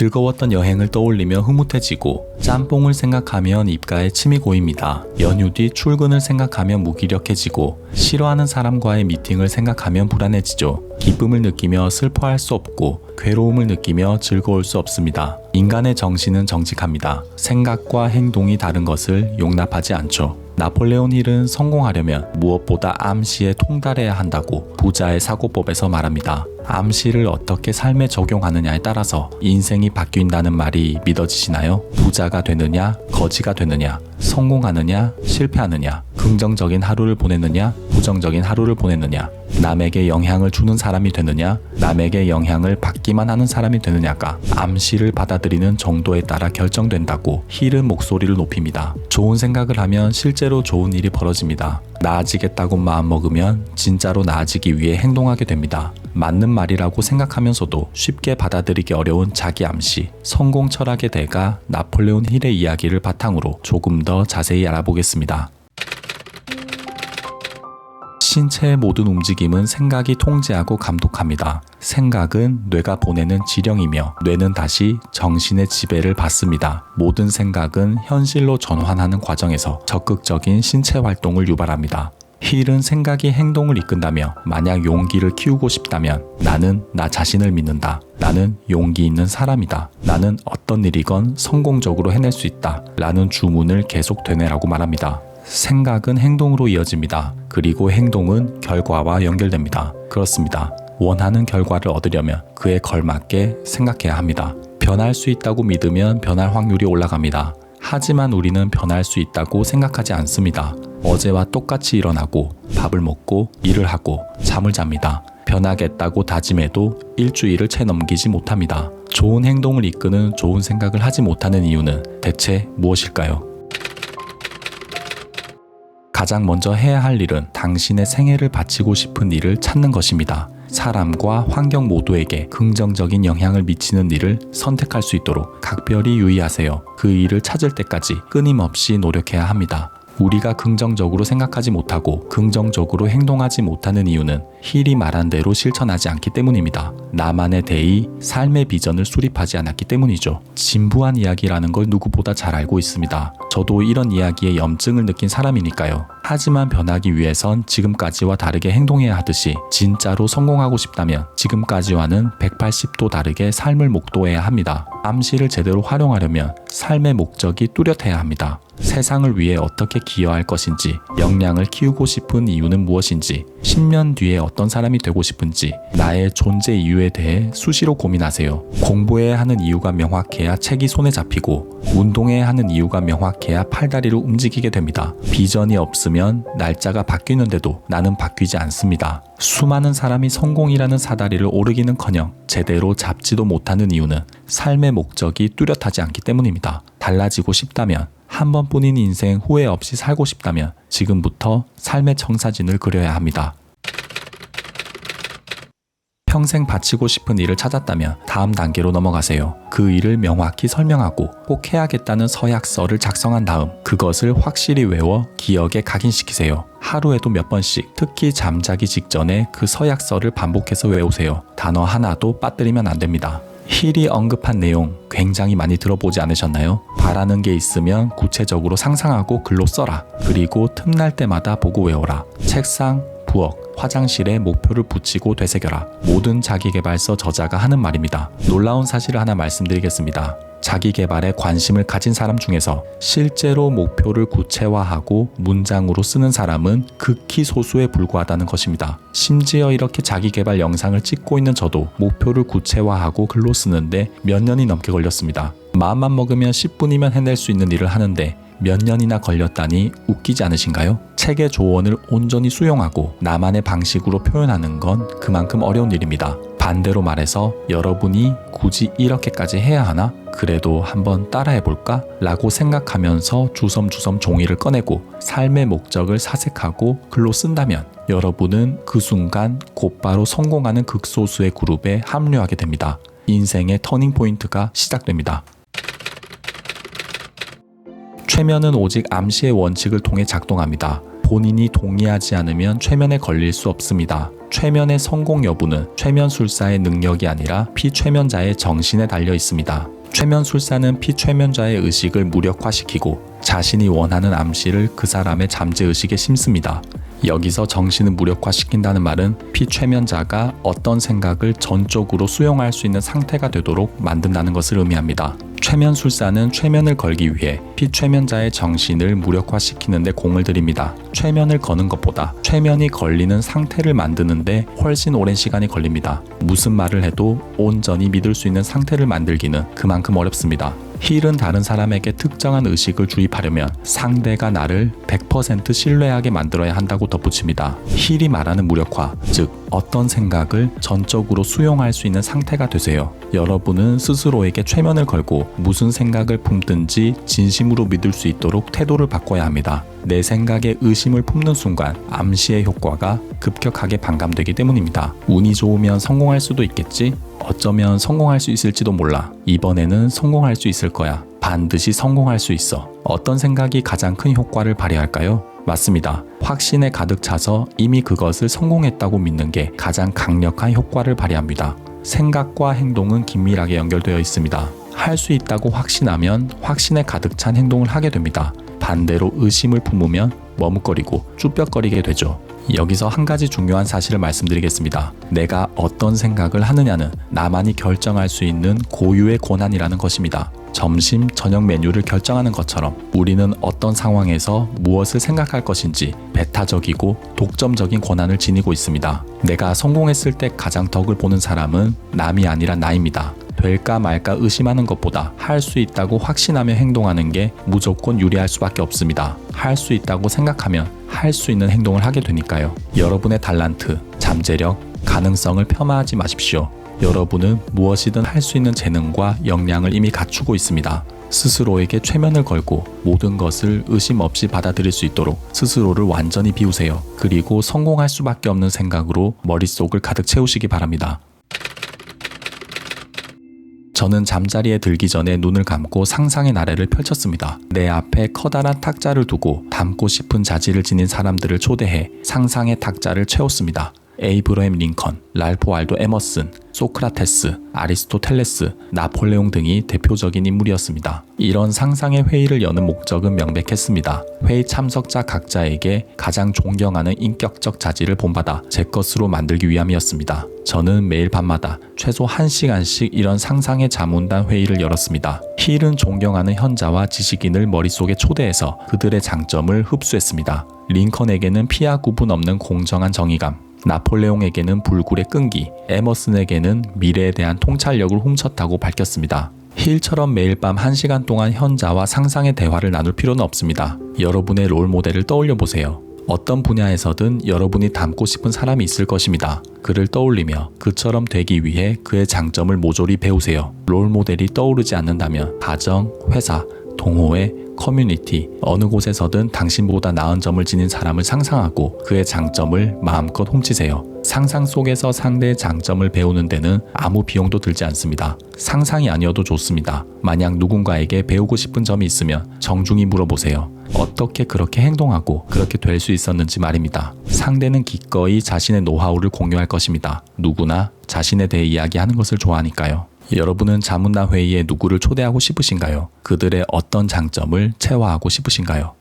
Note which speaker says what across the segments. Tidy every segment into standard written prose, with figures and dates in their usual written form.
Speaker 1: 즐거웠던 여행을 떠올리며 흐뭇해지고 짬뽕을 생각하면 입가에 침이 고입니다. 연휴 뒤 출근을 생각하면 무기력해지고 싫어하는 사람과의 미팅을 생각하면 불안해지죠. 기쁨을 느끼며 슬퍼할 수 없고 괴로움을 느끼며 즐거울 수 없습니다. 인간의 정신은 정직합니다. 생각과 행동이 다른 것을 용납하지 않죠. 나폴레온 힐은 성공하려면 무엇보다 암시에 통달해야 한다고 부자의 사고법에서 말합니다. 암시를 어떻게 삶에 적용하느냐에 따라서 인생이 바뀐다는 말이 믿어지시나요? 부자가 되느냐, 거지가 되느냐, 성공하느냐, 실패하느냐, 긍정적인 하루를 보내느냐, 부정적인 하루를 보내느냐, 남에게 영향을 주는 사람이 되느냐, 남에게 영향을 받기만 하는 사람이 되느냐가 암시를 받아들이는 정도에 따라 결정된다고 힐은 목소리를 높입니다. 좋은 생각을 하면 실제로 좋은 일이 벌어집니다. 나아지겠다고 마음먹으면 진짜로 나아지기 위해 행동하게 됩니다. 맞는 말이라고 생각하면서도 쉽게 받아들이기 어려운 자기 암시, 성공 철학의 대가 나폴레온 힐의 이야기를 바탕으로 조금 더 자세히 알아보겠습니다. 신체의 모든 움직임은 생각이 통제하고 감독합니다. 생각은 뇌가 보내는 지령이며 뇌는 다시 정신의 지배를 받습니다. 모든 생각은 현실로 전환하는 과정에서 적극적인 신체 활동을 유발합니다. 힐은 생각이 행동을 이끈다며 만약 용기를 키우고 싶다면 나는 나 자신을 믿는다. 나는 용기 있는 사람이다. 나는 어떤 일이건 성공적으로 해낼 수 있다. 라는 주문을 계속 되뇌라고 말합니다. 생각은 행동으로 이어집니다. 그리고 행동은 결과와 연결됩니다. 그렇습니다. 원하는 결과를 얻으려면 그에 걸맞게 생각해야 합니다. 변할 수 있다고 믿으면 변할 확률이 올라갑니다. 하지만 우리는 변할 수 있다고 생각하지 않습니다. 어제와 똑같이 일어나고 밥을 먹고 일을 하고 잠을 잡니다. 변하겠다고 다짐해도 일주일을 채 넘기지 못합니다. 좋은 행동을 이끄는 좋은 생각을 하지 못하는 이유는 대체 무엇일까요? 가장 먼저 해야 할 일은 당신의 생애를 바치고 싶은 일을 찾는 것입니다. 사람과 환경 모두에게 긍정적인 영향을 미치는 일을 선택할 수 있도록 각별히 유의하세요. 그 일을 찾을 때까지 끊임없이 노력해야 합니다. 우리가 긍정적으로 생각하지 못하고 긍정적으로 행동하지 못하는 이유는 힐이 말한 대로 실천하지 않기 때문입니다. 나만의 대의, 삶의 비전을 수립하지 않았기 때문이죠. 진부한 이야기라는 걸 누구보다 잘 알고 있습니다. 저도 이런 이야기에 염증을 느낀 사람이니까요. 하지만 변하기 위해선 지금까지와 다르게 행동해야 하듯이 진짜로 성공하고 싶다면 지금까지와는 180도 다르게 삶을 목도해야 합니다. 암시를 제대로 활용하려면 삶의 목적이 뚜렷해야 합니다. 세상을 위해 어떻게 기여할 것인지, 역량을 키우고 싶은 이유는 무엇인지, 10년 뒤에 어떤 사람이 되고 싶은지, 나의 존재 이유에 대해 수시로 고민하세요. 공부해야 하는 이유가 명확해야 책이 손에 잡히고, 운동해야 하는 이유가 명확해야 팔다리로 움직이게 됩니다. 비전이 없으면 날짜가 바뀌는데도 나는 바뀌지 않습니다. 수많은 사람이 성공이라는 사다리를 오르기는커녕 제대로 잡지도 못하는 이유는 삶의 목적이 뚜렷하지 않기 때문입니다. 달라지고 싶다면, 한 번뿐인 인생 후회 없이 살고 싶다면 지금부터 삶의 청사진을 그려야 합니다. 평생 바치고 싶은 일을 찾았다면 다음 단계로 넘어가세요. 그 일을 명확히 설명하고 꼭 해야겠다는 서약서를 작성한 다음 그것을 확실히 외워 기억에 각인시키세요. 하루에도 몇 번씩, 특히 잠자기 직전에 그 서약서를 반복해서 외우세요. 단어 하나도 빠뜨리면 안 됩니다. 힐이 언급한 내용 굉장히 많이 들어보지 않으셨나요? 바라는 게 있으면 구체적으로 상상하고 글로 써라. 그리고 틈날 때마다 보고 외워라. 책상, 부엌, 화장실에 목표를 붙이고 되새겨라. 모든 자기계발서 저자가 하는 말입니다. 놀라운 사실을 하나 말씀드리겠습니다. 자기계발에 관심을 가진 사람 중에서 실제로 목표를 구체화하고 문장으로 쓰는 사람은 극히 소수에 불과하다는 것입니다. 심지어 이렇게 자기계발 영상을 찍고 있는 저도 목표를 구체화하고 글로 쓰는데 몇 년이 넘게 걸렸습니다. 마음만 먹으면 10분이면 해낼 수 있는 일을 하는데 몇 년이나 걸렸다니 웃기지 않으신가요? 책의 조언을 온전히 수용하고 나만의 방식으로 표현하는 건 그만큼 어려운 일입니다. 반대로 말해서 여러분이 굳이 이렇게까지 해야 하나? 그래도 한번 따라해볼까? 라고 생각하면서 주섬주섬 종이를 꺼내고 삶의 목적을 사색하고 글로 쓴다면 여러분은 그 순간 곧바로 성공하는 극소수의 그룹에 합류하게 됩니다. 인생의 터닝포인트가 시작됩니다. 최면은 오직 암시의 원칙을 통해 작동합니다. 본인이 동의하지 않으면 최면에 걸릴 수 없습니다. 최면의 성공 여부는 최면술사의 능력이 아니라 피최면자의 정신에 달려 있습니다. 최면술사는 피최면자의 의식을 무력화시키고 자신이 원하는 암시를 그 사람의 잠재의식에 심습니다. 여기서 정신을 무력화시킨다는 말은 피최면자가 어떤 생각을 전적으로 수용할 수 있는 상태가 되도록 만든다는 것을 의미합니다. 최면술사는 최면을 걸기 위해 피최면자의 정신을 무력화시키는 데 공을 들입니다. 최면을 거는 것보다 최면이 걸리는 상태를 만드는 데 훨씬 오랜 시간이 걸립니다. 무슨 말을 해도 온전히 믿을 수 있는 상태를 만들기는 그만큼 어렵습니다. 힐은 다른 사람에게 특정한 의식을 주입하려면 상대가 나를 100% 신뢰하게 만들어야 한다고 덧붙입니다. 힐이 말하는 무력화, 즉 어떤 생각을 전적으로 수용할 수 있는 상태가 되세요. 여러분은 스스로에게 최면을 걸고 무슨 생각을 품든지 진심으로 믿을 수 있도록 태도를 바꿔야 합니다. 내 생각에 의심을 품는 순간 암시의 효과가 급격하게 반감되기 때문입니다. 운이 좋으면 성공할 수도 있겠지? 어쩌면 성공할 수 있을지도 몰라. 이번에는 성공할 수 있을 거야. 반드시 성공할 수 있어. 어떤 생각이 가장 큰 효과를 발휘할까요? 맞습니다. 확신에 가득 차서 이미 그것을 성공했다고 믿는 게 가장 강력한 효과를 발휘합니다. 생각과 행동은 긴밀하게 연결되어 있습니다. 할 수 있다고 확신하면 확신에 가득 찬 행동을 하게 됩니다. 반대로 의심을 품으면 머뭇거리고 쭈뼛거리게 되죠. 여기서 한 가지 중요한 사실을 말씀드리겠습니다. 내가 어떤 생각을 하느냐는 나만이 결정할 수 있는 고유의 권한이라는 것입니다. 점심, 저녁 메뉴를 결정하는 것처럼 우리는 어떤 상황에서 무엇을 생각할 것인지 배타적이고 독점적인 권한을 지니고 있습니다. 내가 성공했을 때 가장 덕을 보는 사람은 남이 아니라 나입니다. 될까 말까 의심하는 것보다 할 수 있다고 확신하며 행동하는 게 무조건 유리할 수밖에 없습니다. 할 수 있다고 생각하면 할 수 있는 행동을 하게 되니까요. 여러분의 달란트, 잠재력, 가능성을 폄하하지 마십시오. 여러분은 무엇이든 할 수 있는 재능과 역량을 이미 갖추고 있습니다. 스스로에게 최면을 걸고 모든 것을 의심 없이 받아들일 수 있도록 스스로를 완전히 비우세요. 그리고 성공할 수밖에 없는 생각으로 머릿속을 가득 채우시기 바랍니다. 저는 잠자리에 들기 전에 눈을 감고 상상의 나래를 펼쳤습니다. 내 앞에 커다란 탁자를 두고 담고 싶은 자질을 지닌 사람들을 초대해 상상의 탁자를 채웠습니다. 에이브러햄 링컨, 랄프 왈도 에머슨, 소크라테스, 아리스토텔레스, 나폴레옹 등이 대표적인 인물이었습니다. 이런 상상의 회의를 여는 목적은 명백했습니다. 회의 참석자 각자에게 가장 존경하는 인격적 자질을 본받아 제 것으로 만들기 위함이었습니다. 저는 매일 밤마다 최소 1시간씩 이런 상상의 자문단 회의를 열었습니다. 힐은 존경하는 현자와 지식인을 머릿속에 초대해서 그들의 장점을 흡수했습니다. 링컨에게는 피하 구분 없는 공정한 정의감, 나폴레옹에게는 불굴의 끈기, 에머슨에게는 미래에 대한 통찰력을 훔쳤다고 밝혔습니다. 힐처럼 매일 밤 1시간 동안 현자와 상상의 대화를 나눌 필요는 없습니다. 여러분의 롤모델을 떠올려 보세요. 어떤 분야에서든 여러분이 닮고 싶은 사람이 있을 것입니다. 그를 떠올리며 그처럼 되기 위해 그의 장점을 모조리 배우세요. 롤모델이 떠오르지 않는다면 가정, 회사, 동호회, 커뮤니티, 어느 곳에서든 당신보다 나은 점을 지닌 사람을 상상하고 그의 장점을 마음껏 훔치세요. 상상 속에서 상대의 장점을 배우는 데는 아무 비용도 들지 않습니다. 상상이 아니어도 좋습니다. 만약 누군가에게 배우고 싶은 점이 있으면 정중히 물어보세요. 어떻게 그렇게 행동하고 그렇게 될 수 있었는지 말입니다. 상대는 기꺼이 자신의 노하우를 공유할 것입니다. 누구나 자신에 대해 이야기하는 것을 좋아하니까요. 여러분은 자문단 회의에 누구를 초대하고 싶으신가요? 그들의 어떤 장점을 체화하고 싶으신가요?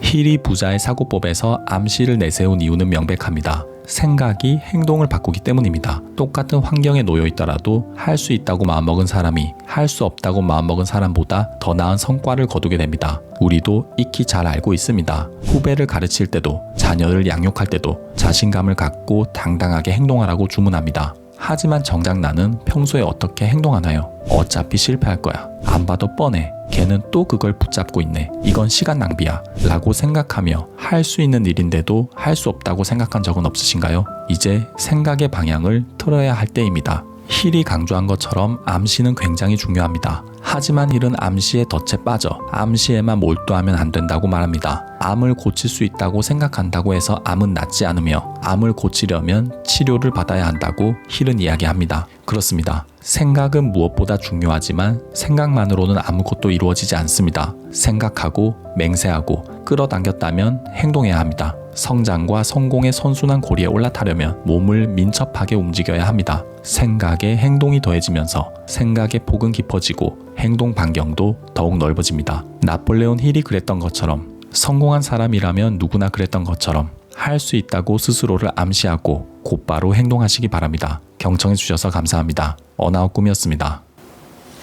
Speaker 1: 힐이 부자의 사고법에서 암시를 내세운 이유는 명백합니다. 생각이 행동을 바꾸기 때문입니다. 똑같은 환경에 놓여 있더라도 할 수 있다고 마음먹은 사람이 할 수 없다고 마음먹은 사람보다 더 나은 성과를 거두게 됩니다. 우리도 익히 잘 알고 있습니다. 후배를 가르칠 때도 자녀를 양육할 때도 자신감을 갖고 당당하게 행동하라고 주문합니다. 하지만 정작 나는 평소에 어떻게 행동하나요? 어차피 실패할 거야. 안 봐도 뻔해. 걔는 또 그걸 붙잡고 있네. 이건 시간 낭비야. 라고 생각하며 할 수 있는 일인데도 할 수 없다고 생각한 적은 없으신가요? 이제 생각의 방향을 틀어야 할 때입니다. 힐이 강조한 것처럼 암시는 굉장히 중요합니다. 하지만 힐은 암시에 덫에 빠져 암시에만 몰두하면 안 된다고 말합니다. 암을 고칠 수 있다고 생각한다고 해서 암은 낫지 않으며 암을 고치려면 치료를 받아야 한다고 힐은 이야기합니다. 그렇습니다. 생각은 무엇보다 중요하지만 생각만으로는 아무것도 이루어지지 않습니다. 생각하고 맹세하고 끌어당겼다면 행동해야 합니다. 성장과 성공의 선순환 고리에 올라타려면 몸을 민첩하게 움직여야 합니다. 생각에 행동이 더해지면서 생각의 폭은 깊어지고 행동 반경도 더욱 넓어집니다. 나폴레온 힐이 그랬던 것처럼 성공한 사람이라면 누구나 그랬던 것처럼 할 수 있다고 스스로를 암시하고 곧바로 행동하시기 바랍니다. 경청해 주셔서 감사합니다. 어나웃 꿈이었습니다.